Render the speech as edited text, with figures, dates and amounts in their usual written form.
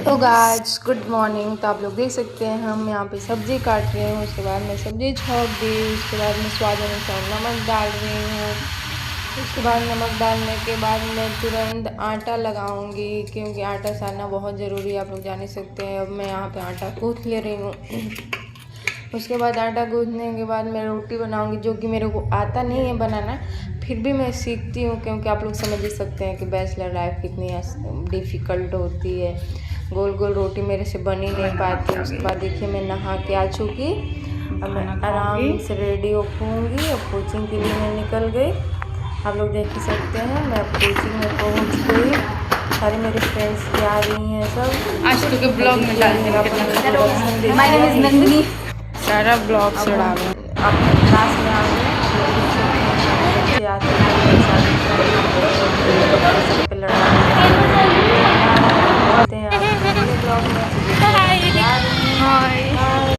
तो guys good morning. तो आप लोग देख सकते हैं हम यहाँ पे सब्ज़ी काट रहे हूँ। उसके बाद मैं सब्ज़ी छौंक दी। उसके बाद मैं स्वाद अनुसार नमक डाल रही हूँ। उसके बाद नमक डालने के बाद मैं तुरंत आटा लगाऊंगी, क्योंकि आटा सानना बहुत ज़रूरी है, आप लोग जान ही सकते हैं। अब मैं यहाँ पे आटा गूँथ ले रही हूँ। उसके बाद आटा गूँथने के बाद मैं रोटी बनाऊंगी, जो कि मेरे को आता नहीं है बनाना, फिर भी मैं सीखती हूँ, क्योंकि आप लोग समझ ही सकते हैं कि बैचलर लाइफ कितनी डिफ़िकल्ट होती है। गोल गोल रोटी मेरे से बन ही नहीं पाती। उसके बाद देखिए मैं नहा के आ चुकी। अब मैं आराम से रेडी होऊंगी। अब कोचिंग के लिए मैं निकल गई। आप लोग देख ही सकते हैं मैं अब कोचिंग में पहुंच गई। सारे मेरे फ्रेंड्स भी आ रही हैं सब। आज तो के ब्लॉग में डालने के माय नेम इज नंदिनी। सारा ब्लॉग से डाल आप क्लास में आ गए। बच्चे आते हैं, लड़ाई